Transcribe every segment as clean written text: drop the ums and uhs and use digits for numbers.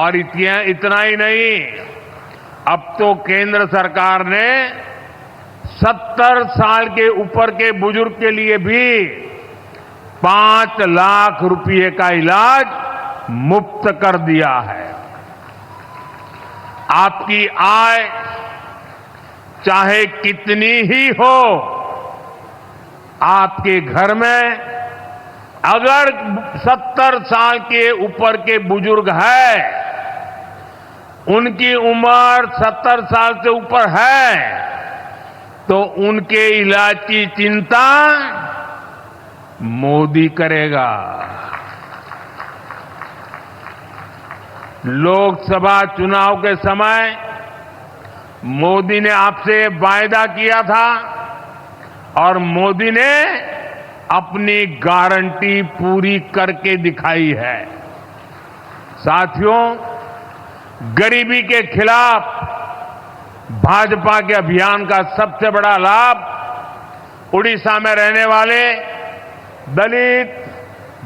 और इतना ही नहीं, अब तो केंद्र सरकार ने 70 साल के ऊपर के बुजुर्ग के लिए भी 5 लाख रुपए का इलाज मुफ्त कर दिया है। आपकी आय चाहे कितनी ही हो, आपके घर में अगर 70 साल के ऊपर के बुजुर्ग है, उनकी उम्र 70 साल से ऊपर है, तो उनके इलाज की चिंता मोदी करेगा। लोकसभा चुनाव के समय मोदी ने आपसे वायदा किया था और मोदी ने अपनी गारंटी पूरी करके दिखाई है। साथियों, गरीबी के खिलाफ भाजपा के अभियान का सबसे बड़ा लाभ उड़ीसा में रहने वाले दलित,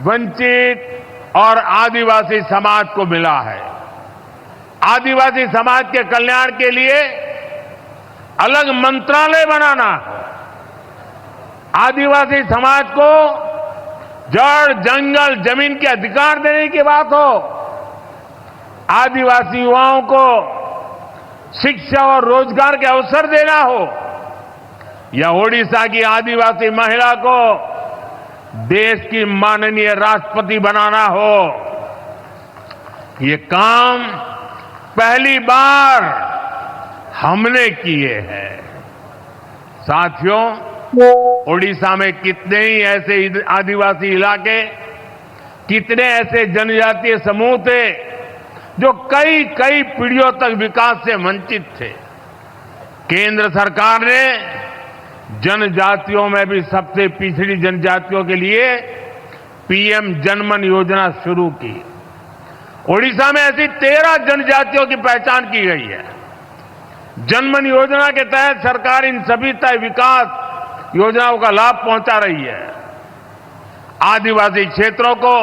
वंचित और आदिवासी समाज को मिला है। आदिवासी समाज के कल्याण के लिए अलग मंत्रालय बनाना है। आदिवासी समाज को जड़, जंगल, जमीन के अधिकार देने की बात हो, आदिवासी युवाओं को शिक्षा और रोजगार के अवसर देना हो, या ओडिशा की आदिवासी महिला को देश की माननीय राष्ट्रपति बनाना हो, ये काम पहली बार हमने किए हैं। साथियों, ओडिशा में कितने ही ऐसे आदिवासी इलाके, कितने ऐसे जनजातीय समूह थे जो कई कई पीढ़ियों तक विकास से वंचित थे। केंद्र सरकार ने जनजातियों में भी सबसे पिछड़ी जनजातियों के लिए पीएम जनमन योजना शुरू की। ओडिशा में ऐसी 13 जनजातियों की पहचान की गई है। जनमन योजना के तहत सरकार इन सभी तय विकास योजनाओं का लाभ पहुंचा रही है। आदिवासी क्षेत्रों को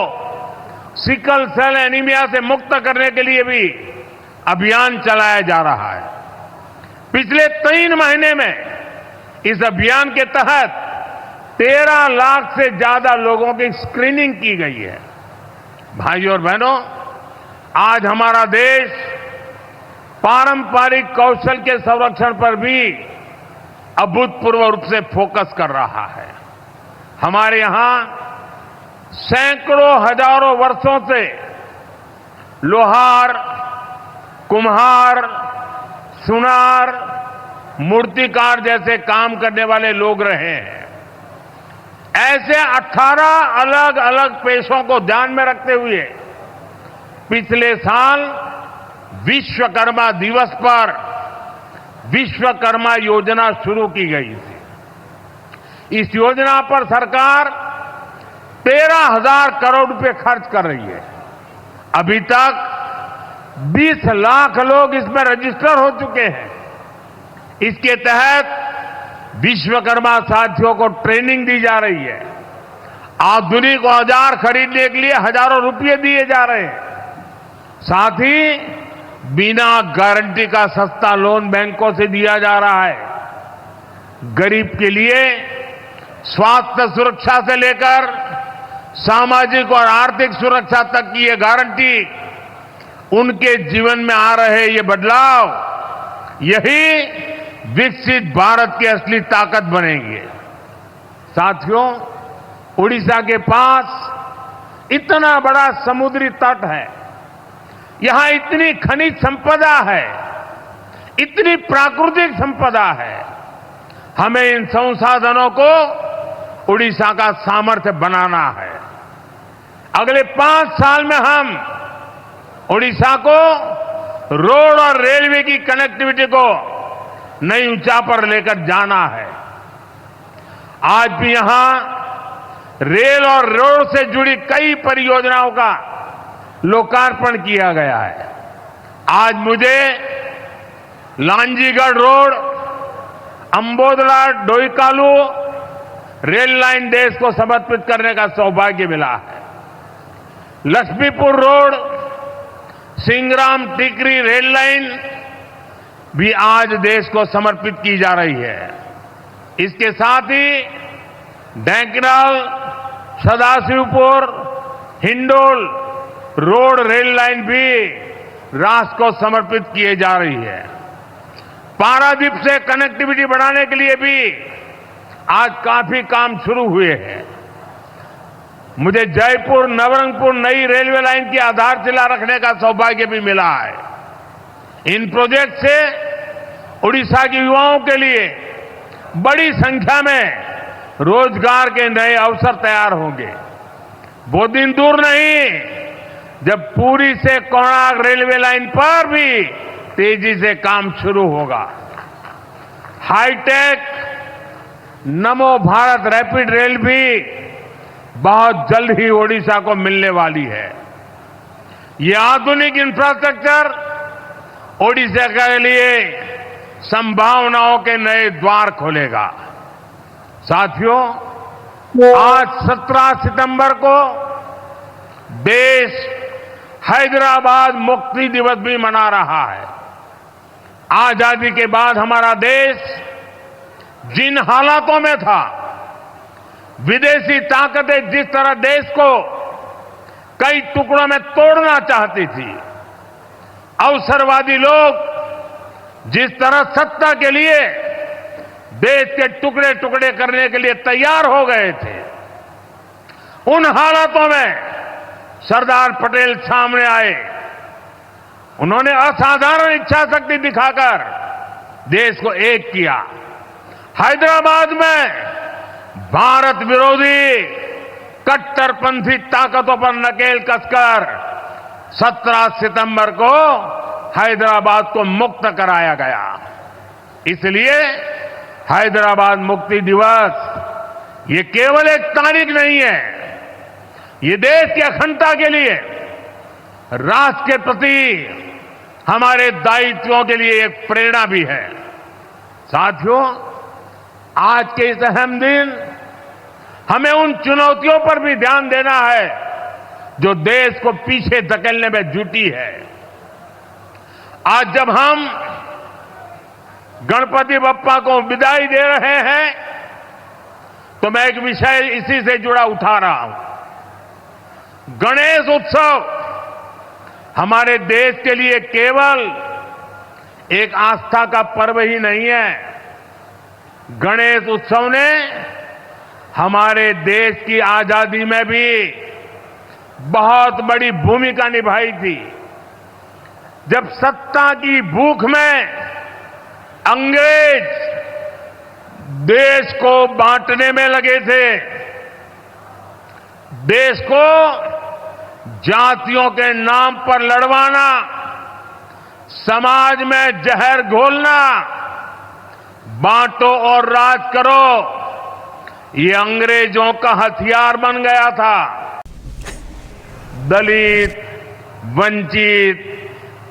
सिकल सेल एनीमिया से मुक्त करने के लिए भी अभियान चलाया जा रहा है। पिछले 3 महीने में इस अभियान के तहत 13 लाख से ज्यादा लोगों की स्क्रीनिंग की गई है। भाइयों और बहनों, आज हमारा देश पारंपरिक कौशल के संरक्षण पर भी अभूतपूर्व रूप से फोकस कर रहा है। हमारे यहां सैकड़ों हजारों वर्षों से लोहार, कुम्हार, सुनार, मूर्तिकार जैसे काम करने वाले लोग रहे हैं। ऐसे 18 अलग अलग पेशों को ध्यान में रखते हुए पिछले साल विश्वकर्मा दिवस पर विश्वकर्मा योजना शुरू की गई थी। इस योजना पर सरकार 13,000 करोड़ रुपए खर्च कर रही है। अभी तक 20 लाख लोग इसमें रजिस्टर हो चुके हैं। इसके तहत विश्वकर्मा साथियों को ट्रेनिंग दी जा रही है। आधुनिक औजार खरीदने के लिए हजारों रुपए दिए जा रहे हैं। साथ ही बिना गारंटी का सस्ता लोन बैंकों से दिया जा रहा है। गरीब के लिए स्वास्थ्य सुरक्षा से लेकर सामाजिक और आर्थिक सुरक्षा तक की ये गारंटी, उनके जीवन में आ रहे ये बदलाव, यही विकसित भारत की असली ताकत बनेंगे। साथियों, उड़ीसा के पास इतना बड़ा समुद्री तट है, यहां इतनी खनिज संपदा है, इतनी प्राकृतिक संपदा है। हमें इन संसाधनों को उड़ीसा का सामर्थ्य बनाना है। अगले 5 साल में हम उड़ीसा को रोड और रेलवे की कनेक्टिविटी को नई ऊंचाई पर लेकर जाना है। आज भी यहां रेल और रोड से जुड़ी कई परियोजनाओं का लोकार्पण किया गया है। आज मुझे लांजीगढ़ रोड, अंबोदला डोईकालू रेल लाइन देश को समर्पित करने का सौभाग्य मिला है। लक्ष्मीपुर रोड सिंगराम टिकरी रेल लाइन भी आज देश को समर्पित की जा रही है। इसके साथ ही Dhenkanal, Sadashivpur, Hindol road rail line भी राष्ट्र को समर्पित किए जा रही है। पारादीप से कनेक्टिविटी बढ़ाने के लिए भी आज काफी काम शुरू हुए हैं। मुझे जयपुर नवरंगपुर नई रेलवे लाइन की आधारशिला रखने का सौभाग्य भी मिला है। इन प्रोजेक्ट से उड़ीसा के युवाओं के लिए बड़ी संख्या में रोजगार के नए अवसर तैयार होंगे। वो दिन दूर नहीं जब पुरी से कोणार्क रेलवे लाइन पर भी तेजी से काम शुरू होगा। हाईटेक नमो भारत रैपिड रेल भी बहुत जल्द ही ओडिशा को मिलने वाली है। ये आधुनिक इंफ्रास्ट्रक्चर ओडिशा के लिए संभावनाओं के नए द्वार खोलेगा। साथियों, आज 17 सितंबर को देश हैदराबाद मुक्ति दिवस भी मना रहा है। आजादी के बाद हमारा देश जिन हालातों में था, विदेशी ताकतें जिस तरह देश को कई टुकड़ों में तोड़ना चाहती थी, अवसरवादी लोग जिस तरह सत्ता के लिए देश के टुकड़े टुकड़े करने के लिए तैयार हो गए थे, उन हालातों में सरदार पटेल सामने आए। उन्होंने असाधारण इच्छा शक्ति दिखाकर देश को एक किया। हैदराबाद में भारत विरोधी कट्टरपंथी ताकतों पर नकेल कसकर 17 सितंबर को हैदराबाद को मुक्त कराया गया। इसलिए हैदराबाद मुक्ति दिवस ये केवल एक तारीख नहीं है, ये देश की अखंडता के लिए, राष्ट्र के प्रति हमारे दायित्वों के लिए एक प्रेरणा भी है। साथियों, आज के इस अहम दिन हमें उन चुनौतियों पर भी ध्यान देना है जो देश को पीछे धकेलने में जुटी है। आज जब हम गणपति बप्पा को विदाई दे रहे हैं तो मैं एक विषय इसी से जुड़ा उठा रहा हूं। गणेश उत्सव हमारे देश के लिए केवल एक आस्था का पर्व ही नहीं है। गणेश उत्सव ने हमारे देश की आजादी में भी बहुत बड़ी भूमिका निभाई थी। जब सत्ता की भूख में अंग्रेज देश को बांटने में लगे थे, देश को जातियों के नाम पर लड़वाना, समाज में जहर घोलना, बांटो और राज करो, ये अंग्रेजों का हथियार बन गया था। दलित, वंचित,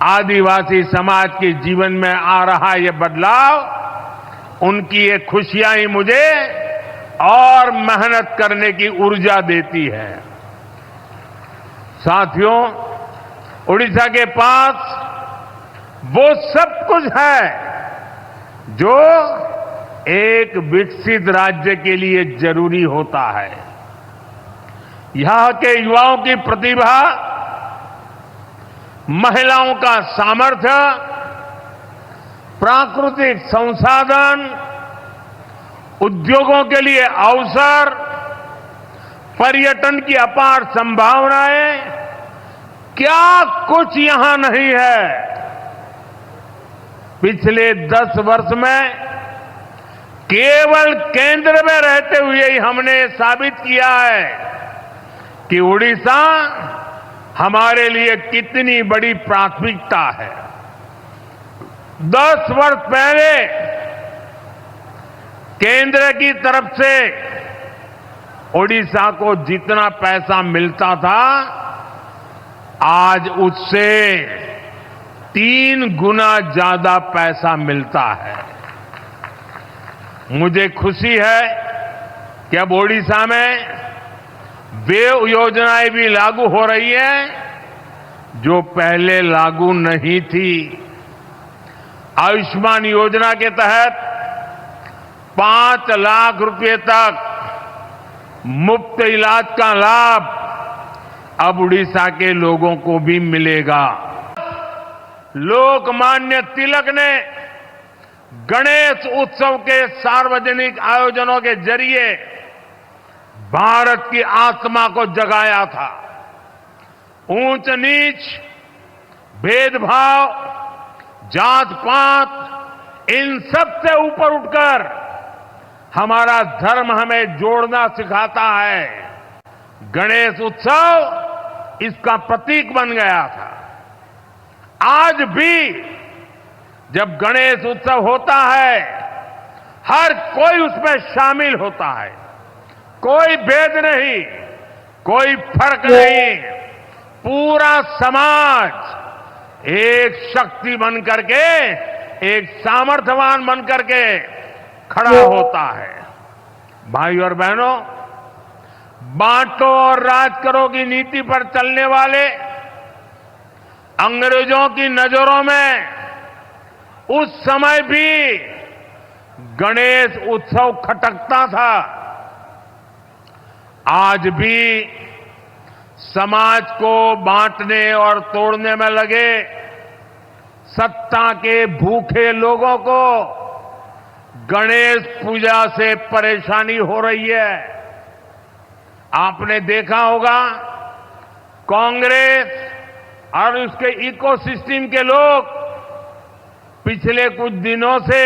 आदिवासी समाज के जीवन में आ रहा ये बदलाव, उनकी ये खुशियां ही मुझे और मेहनत करने की ऊर्जा देती है। साथियों, उड़ीसा के पास वो सब कुछ है जो एक विकसित राज्य के लिए जरूरी होता है। यहां के युवाओं की प्रतिभा, महिलाओं का सामर्थ्य, प्राकृतिक संसाधन, उद्योगों के लिए अवसर, पर्यटन की अपार संभावनाएं, क्या कुछ यहां नहीं है। पिछले 10 वर्ष में केवल केंद्र में रहते हुए ही हमने साबित किया है कि उड़ीसा हमारे लिए कितनी बड़ी प्राथमिकता है। 10 वर्ष पहले केंद्र की तरफ से उड़ीसा को जितना पैसा मिलता था, आज उससे 3 गुना ज्यादा पैसा मिलता है। मुझे खुशी है कि अब ओडिशा में वे योजनाएं भी लागू हो रही हैं जो पहले लागू नहीं थी। आयुष्मान योजना के तहत 5 लाख रुपए तक मुफ्त इलाज का लाभ अब उड़ीसा के लोगों को भी मिलेगा। लोकमान्य तिलक ने गणेश उत्सव के सार्वजनिक आयोजनों के जरिए भारत की आत्मा को जगाया था। ऊंच नीच, भेदभाव, जात पात, इन सब से ऊपर उठकर हमारा धर्म हमें जोड़ना सिखाता है। गणेश उत्सव इसका प्रतीक बन गया था। आज भी जब गणेश उत्सव होता है, हर कोई उसमें शामिल होता है। कोई भेद नहीं, कोई फर्क नहीं। पूरा समाज एक शक्ति बन करके, एक सामर्थ्यवान बन करके खड़ा होता है। भाई और बहनों, बांटो और राज करो की नीति पर चलने वाले अंग्रेजों की नजरों में उस समय भी गणेश उत्सव खटकता था। आज भी समाज को बांटने और तोड़ने में लगे सत्ता के भूखे लोगों को गणेश पूजा से परेशानी हो रही है। आपने देखा होगा, कांग्रेस और उसके इकोसिस्टम के लोग पिछले कुछ दिनों से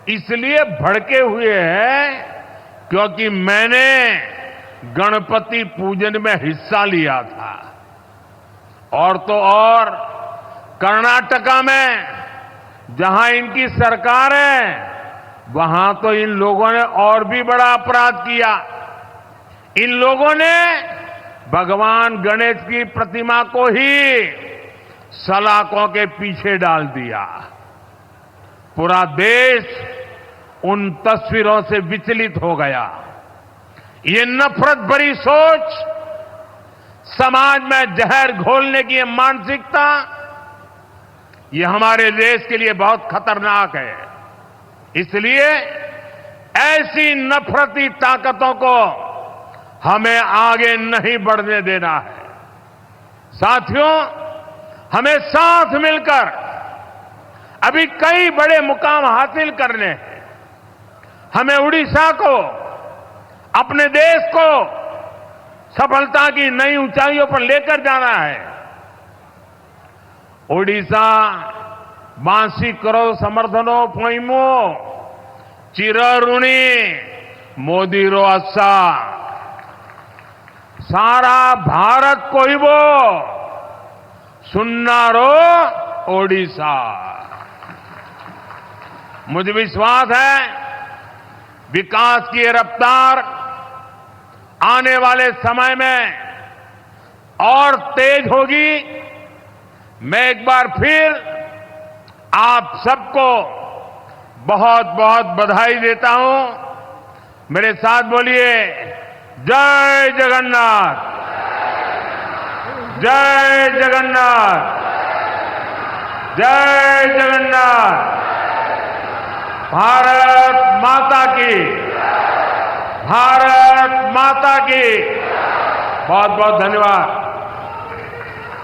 इसलिए भड़के हुए हैं क्योंकि मैंने गणपति पूजन में हिस्सा लिया था। और तो और कर्नाटका में जहां इनकी सरकार है, वहां तो इन लोगों ने और भी बड़ा अपराध किया। इन लोगों ने भगवान गणेश की प्रतिमा को ही सलाखों के पीछे डाल दिया। पूरा देश उन तस्वीरों से विचलित हो गया। ये नफरत भरी सोच, समाज में जहर घोलने की ये मानसिकता, ये हमारे देश के लिए बहुत खतरनाक है। इसलिए ऐसी नफरती ताकतों को हमें आगे नहीं बढ़ने देना है। साथियों, हमें साथ मिलकर अभी कई बड़े मुकाम हासिल करने हैं। हमें उड़ीसा को, अपने देश को सफलता की नई ऊंचाइयों पर लेकर जाना है। ओडिशा बांसी करो समर्थनो पोइमो चिरऋणी मोदी रो अस्सा। सारा भारत को ही वो सुन्ना रो ओडिशा। मुझे विश्वास है विकास की रफ्तार आने वाले समय में और तेज होगी। मैं एक बार फिर आप सबको बहुत बहुत बधाई देता हूं। मेरे साथ बोलिए, जय जगन्नाथ, जय जगन्नाथ, जय जगन्नाथ। भारत माता की, भारत माता की। बहुत बहुत धन्यवाद।